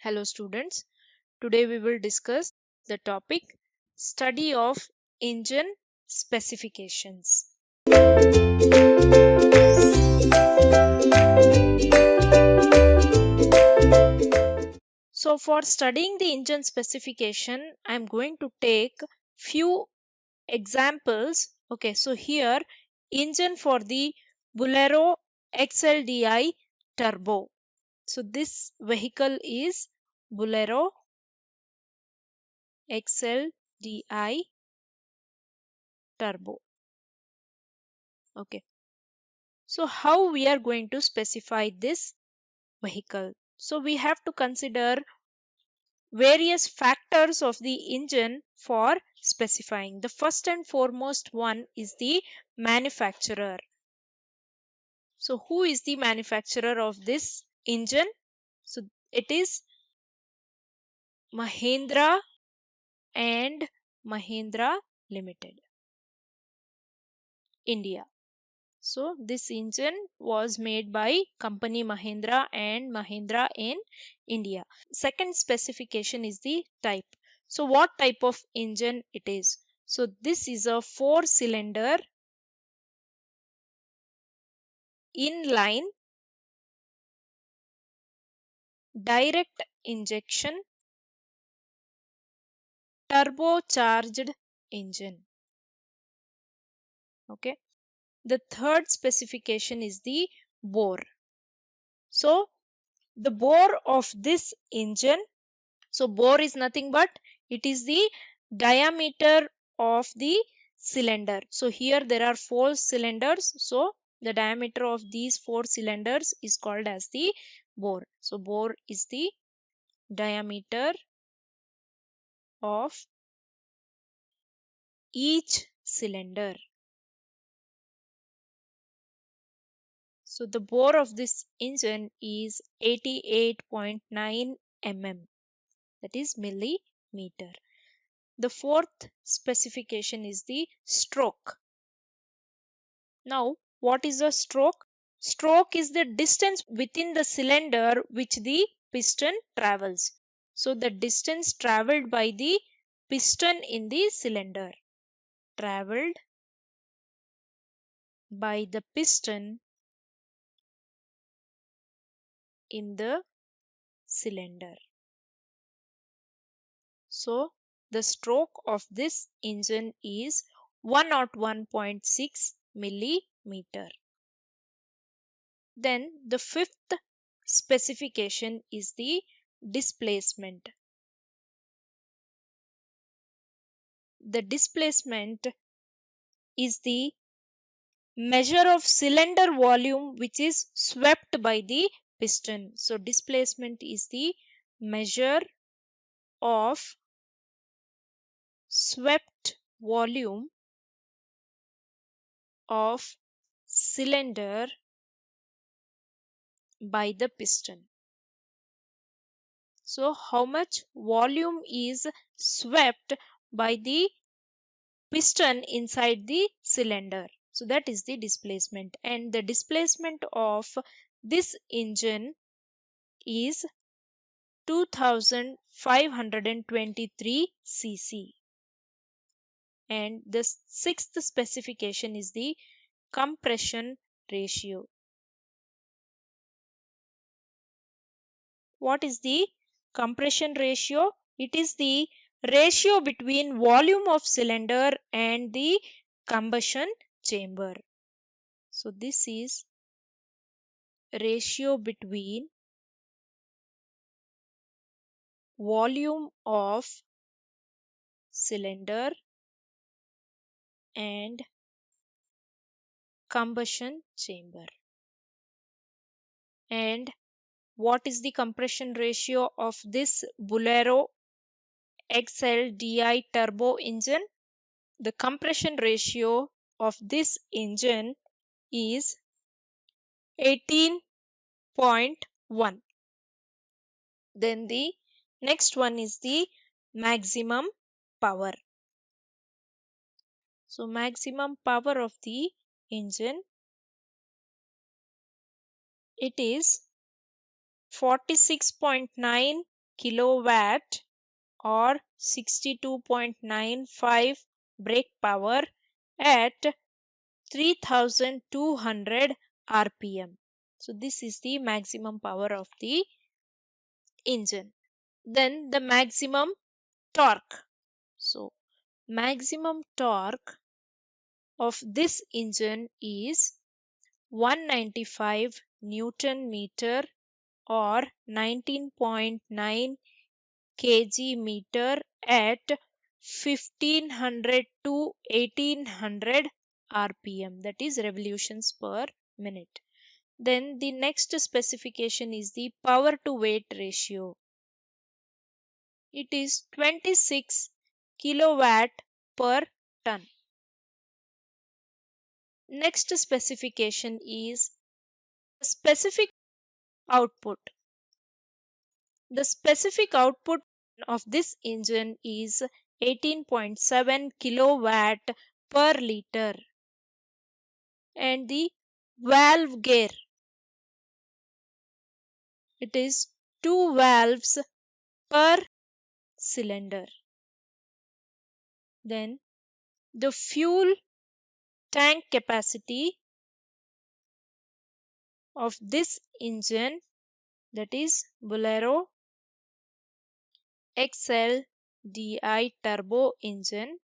Hello students, today we will discuss the topic study of engine specifications. So for studying the engine specification, I am going to take few examples. Okay, so here engine for the Bolero XLDI Turbo. So this vehicle is Bolero XLDI Turbo. Okay, so how we are going to specify this vehicle? So we have to consider various factors of the engine for specifying. The first and foremost one is the manufacturer. So who is the manufacturer of this engine? So it is Mahindra and Mahindra Limited, India. So this engine was made by company Mahindra and Mahindra in India. Second specification is the type. So what type of engine it is? So this is a 4-cylinder inline direct injection turbocharged engine. Okay. The third specification is the bore. So the bore of this engine, so bore is nothing but it is the diameter of the cylinder. So here there are 4 cylinders. So the diameter of these 4 cylinders is called as the bore. So bore is the diameter of each cylinder. So the bore of this engine is 88.9 mm, that is millimeter. The fourth specification is the stroke. Now, what is a stroke? Stroke is the distance within the cylinder which the piston travels. So the distance traveled by the piston in the cylinder. Traveled by the piston in the cylinder. So the stroke of this engine is 101.6 millimeter. Then the fifth specification is the displacement. The displacement is the measure of cylinder volume which is swept by the piston. So displacement is the measure of swept volume of cylinder by the piston. So how much volume is swept by the piston inside the cylinder? So that is the displacement, and the displacement of this engine is 2523 cc. And the sixth specification is the compression ratio. What is the compression ratio? It is the ratio between volume of cylinder and the combustion chamber. So this is ratio between volume of cylinder and combustion chamber. And what is the compression ratio of this Bolero XLDI turbo engine? The compression ratio of this engine is 18.1. Then the next one is the maximum power. So maximum power of the engine, it is 46.9 kilowatt or 62.95 brake power at 3200 rpm. So this is the maximum power of the engine. Then the maximum torque. So maximum torque of this engine is 195 Newton meter or 19.9 kg meter at 1500 to 1800 rpm, that is revolutions per minute. Then the next specification is the power to weight ratio. It is 26 kilowatt per ton. Next specification is specific output. The specific output of this engine is 18.7 kilowatt per liter, and the valve gear, it is 2 valves per cylinder. Then the fuel tank capacity of this engine, that is Bolero XLDI turbo engine,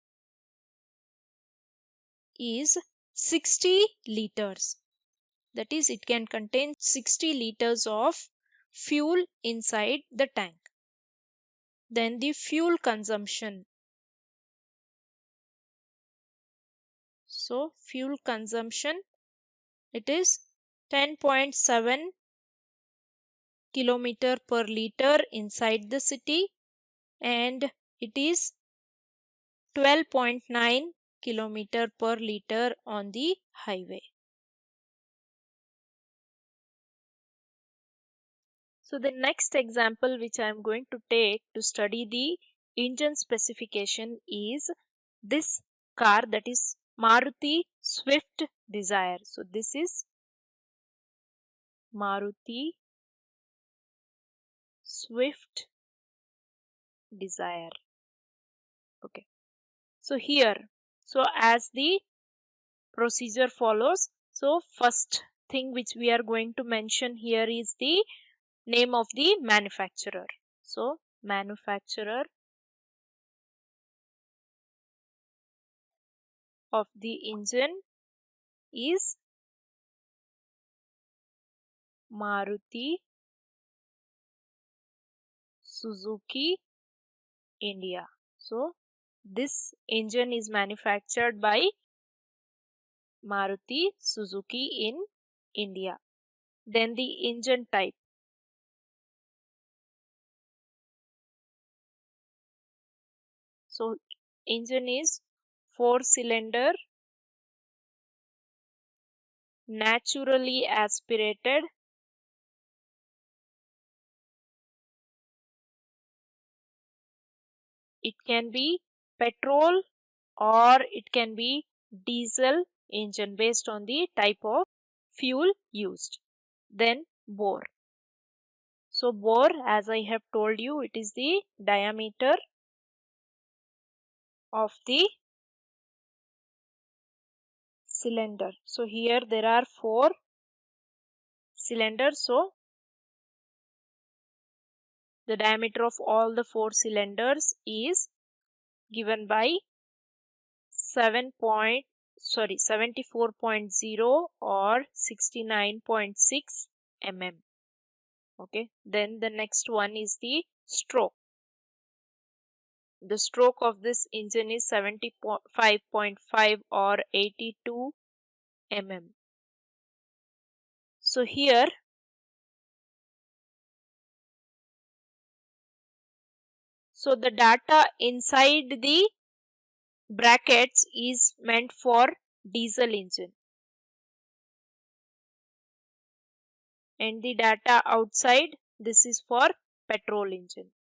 is 60 liters. That is, it can contain 60 liters of fuel inside the tank. Then the fuel consumption. So fuel consumption, it is 10.7 kilometer per liter inside the city, and it is 12.9 kilometer per liter on the highway. So the next example which I am going to take to study the engine specification is this car, that is Maruti Swift Desire. So this is Maruti Swift Desire. Okay. So here, so as the procedure follows, so first thing which we are going to mention here is the name of the manufacturer. So manufacturer of the engine is Maruti Suzuki India. So this engine is manufactured by Maruti Suzuki in India. Then the engine type. So engine is 4-cylinder, naturally aspirated, it can be petrol or it can be diesel engine based on the type of fuel used. Then bore. So bore, as I have told you, it is the diameter of the cylinder. So here there are 4 cylinders. So the diameter of all the 4 cylinders is given by 74.0 or 69.6 mm. Okay. Then the next one is the stroke. The stroke of this engine is 75.5 or 82 mm. So here so the data inside the brackets is meant for diesel engine, and the data outside, this is for petrol engine.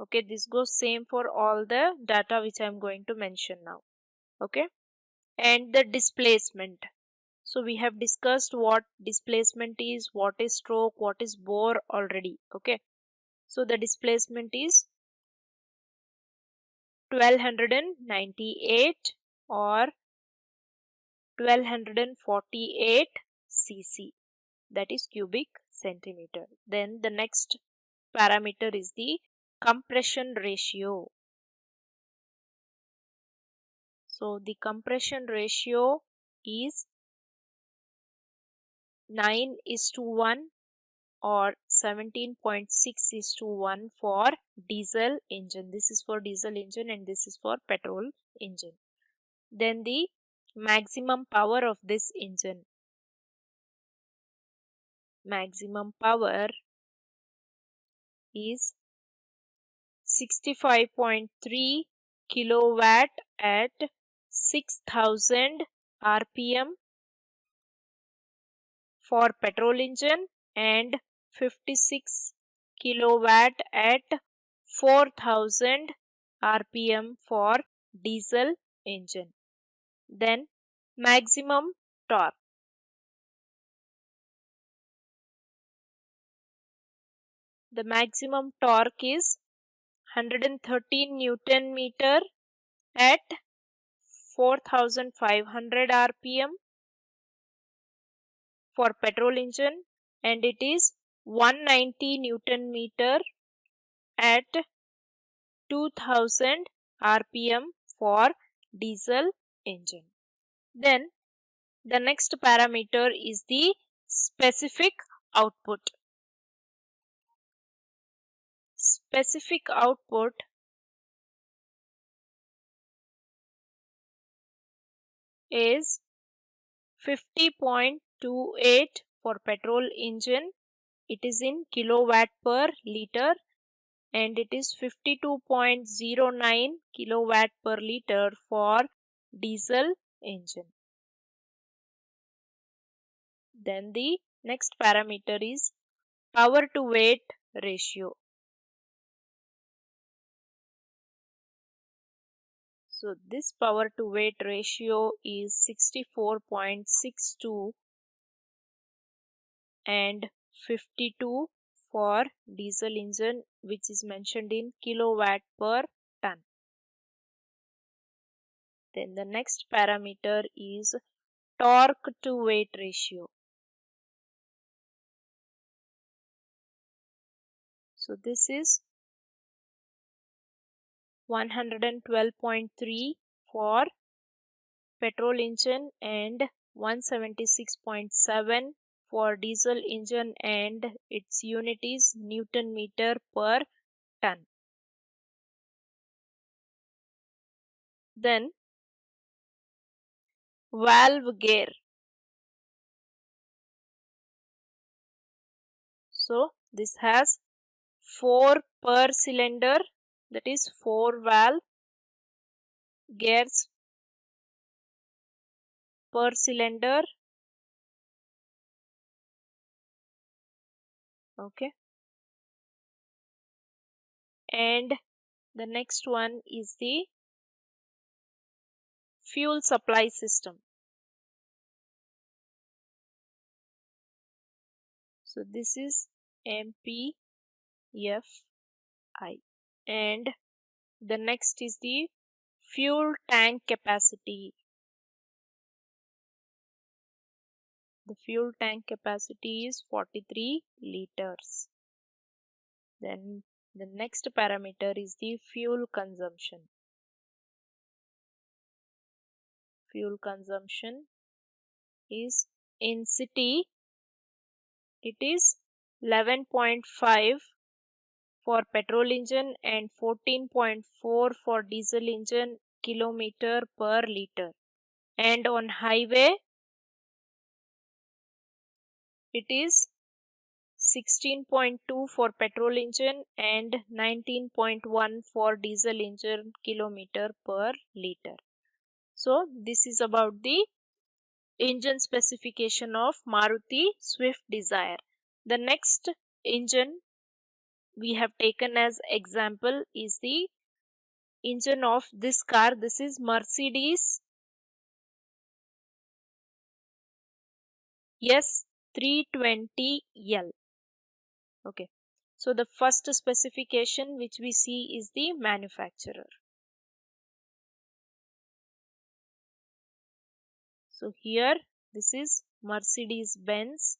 Okay, this goes same for all the data which I am going to mention now. Okay, and the displacement. So we have discussed what displacement is, what is stroke, what is bore already. Okay, So the displacement is 1298 or 1248 cc, that is cubic centimeter. Then the next parameter is the compression ratio. So the compression ratio is 9:1 or 17.6:1 for diesel engine. This is for diesel engine and this is for petrol engine. Then the maximum power of this engine. Maximum power is 65.3 kilowatt at 6000 rpm for petrol engine and 56 kilowatt at 4000 rpm for diesel engine. Then maximum torque. The maximum torque is 113 Newton meter at 4500 rpm for petrol engine and it is 190 Newton meter at 2000 rpm for diesel engine. Then the next parameter is the specific output. Specific output is 50.28 for petrol engine. It is in kilowatt per liter and it is 52.09 kilowatt per liter for diesel engine. Then the next parameter is power to weight ratio. So this power to weight ratio is 64.62 and 52 for diesel engine, which is mentioned in kilowatt per ton. Then the next parameter is torque to weight ratio. So this is 112.3 for petrol engine and 176.7 for diesel engine and its unit is Newton meter per ton. Then valve gear. So this has 4 per cylinder, that is 4 valve gears per cylinder. Okay. And the next one is the fuel supply system. So this is MPFI. And the next is the fuel tank capacity. The fuel tank capacity is 43 liters. Then the next parameter is the fuel consumption. Fuel consumption is in city, it is 11.5 for petrol engine and 14.4 for diesel engine kilometer per liter. And on highway, it is 16.2 for petrol engine and 19.1 for diesel engine kilometer per liter. So this is about the engine specification of Maruti Swift Dzire. The next engine we have taken as example is the engine of this car. This is Mercedes S320L. Okay. So the first specification which we see is the manufacturer. So here this is Mercedes-Benz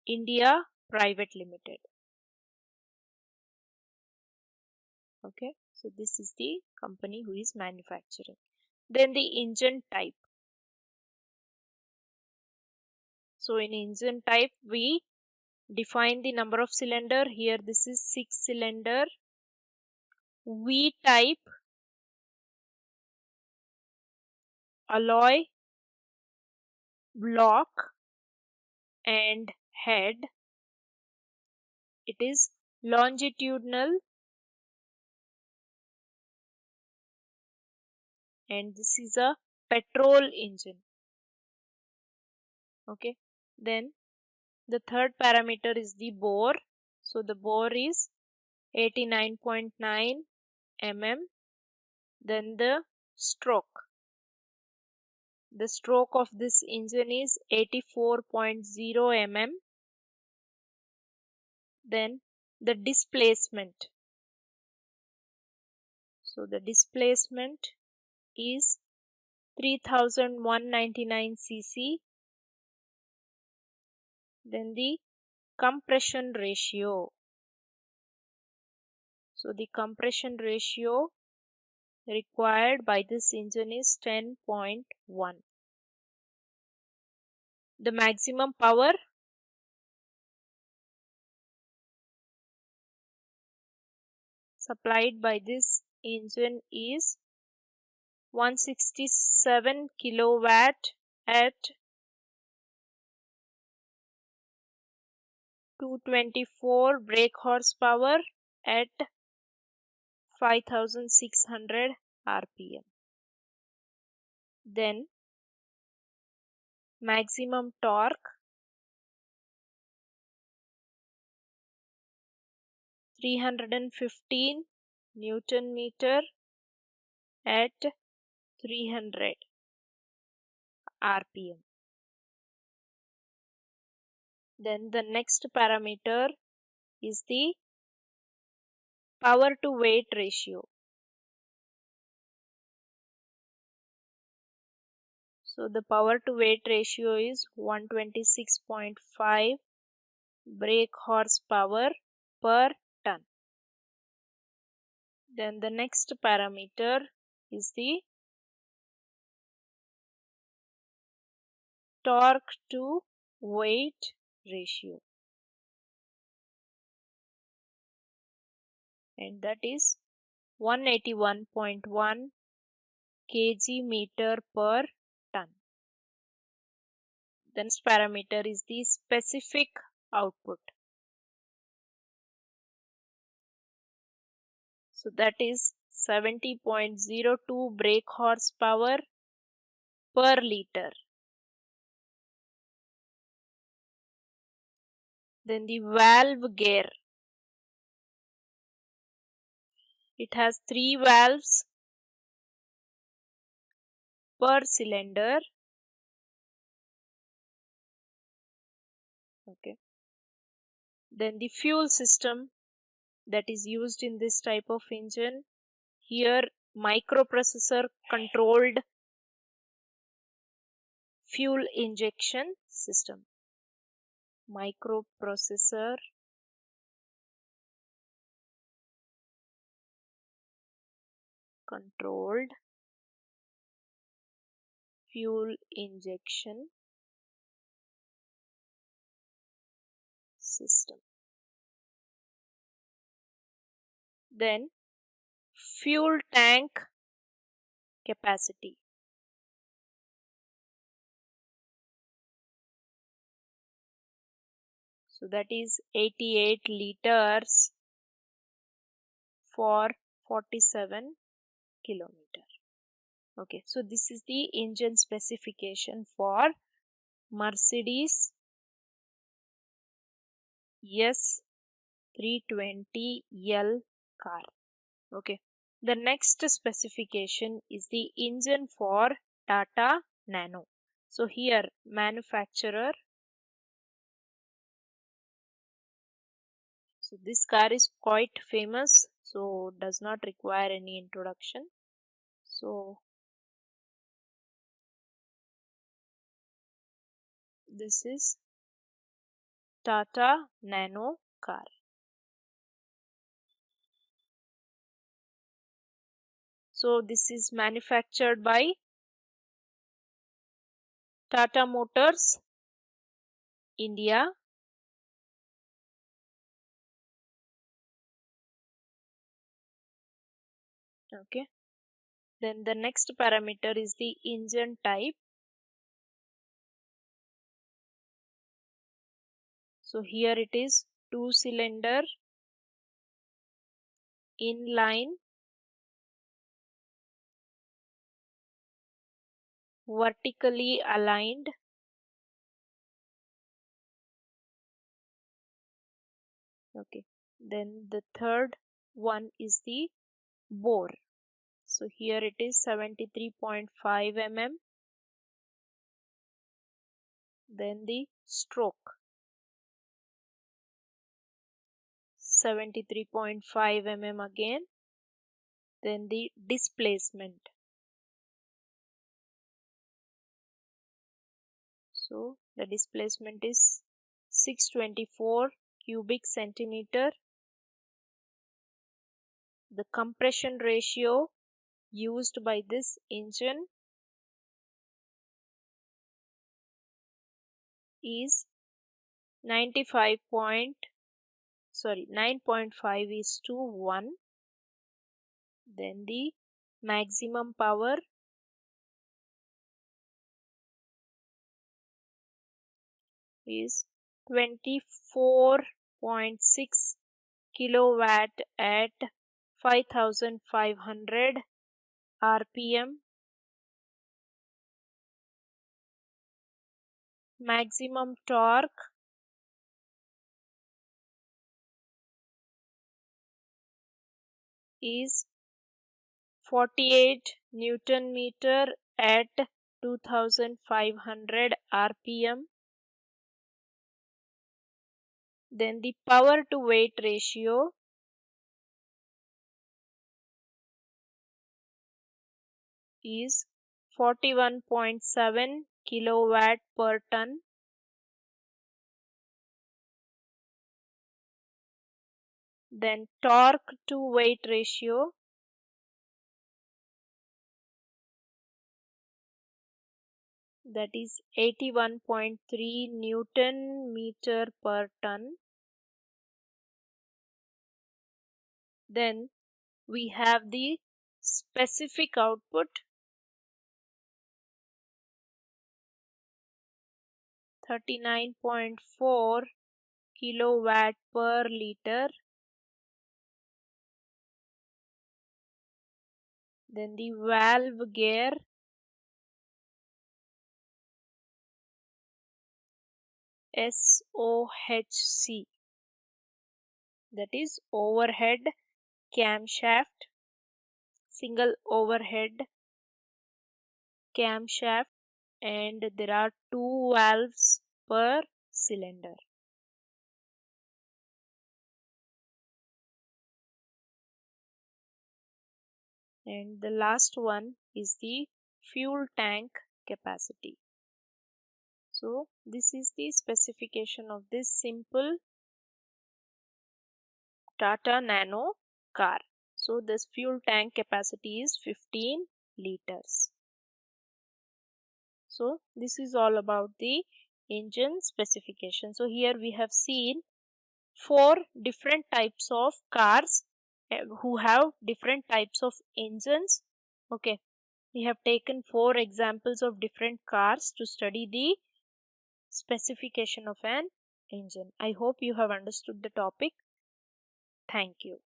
India Private Limited. Okay, so this is the company who is manufacturing. Then the engine type. So in engine type we define the number of cylinder. Here this is 6 cylinder. V type, alloy, block and head. It is longitudinal, and this is a petrol engine. Okay, then the third parameter is the bore. So the bore is 89.9 mm. Then the stroke. The stroke of this engine is 84.0 mm. Then the displacement. So the displacement is 3199 cc. Then the compression ratio. So the compression ratio required by this engine is 10.1. The maximum power supplied by this engine is 167 kilowatt at 224 brake horsepower at 5600 rpm. Then maximum torque 315 Newton meter at 300 rpm. Then the next parameter is the power to weight ratio. So the power to weight ratio is 126.5 brake horsepower per ton. Then the next parameter is the torque to weight ratio, and that is 181.1 kg meter per ton. The next parameter is the specific output. So that is 70.02 brake horsepower per liter. Then the valve gear. It has 3 valves per cylinder. Okay. Then the fuel system that is used in this type of engine. Here microprocessor controlled fuel injection system. Microprocessor controlled fuel injection system. Then fuel tank capacity. So that is 88 liters for 47 kilometer. Okay, so this is the engine specification for Mercedes S320L car. Okay, the next specification is the engine for Tata Nano. So here manufacturer. So this car is quite famous, so does not require any introduction. So this is Tata Nano car. So this is manufactured by Tata Motors India. Okay. Then the next parameter is the engine type. So here it is two-cylinder inline vertically aligned. Okay. Then the third one is the bore. So here it is 73.5 mm. Then the stroke 73.5 mm again. Then the displacement. So the displacement is 624 cubic centimeter. The compression ratio used by this engine is 95 point, 9.5 is to 1. Then the maximum power is 24.6 kilowatt at 5500 rpm. Maximum torque is 48 Newton meter at 2500 rpm. Then the power to weight ratio is 41.7 kilowatt per ton. Then torque to weight ratio that is 81.3 Newton meter per ton. Then we have the specific output 39.4 kilowatt per liter. Then the valve gear SOHC that is overhead camshaft, single overhead camshaft, and there are two valves per cylinder. And the last one is the fuel tank capacity. So this is the specification of this simple Tata Nano car. So this fuel tank capacity is 15 liters. So this is all about the engine specification. So here we have seen four different types of cars who have different types of engines. Okay, we have taken four examples of different cars to study the specification of an engine. I hope you have understood the topic. Thank you.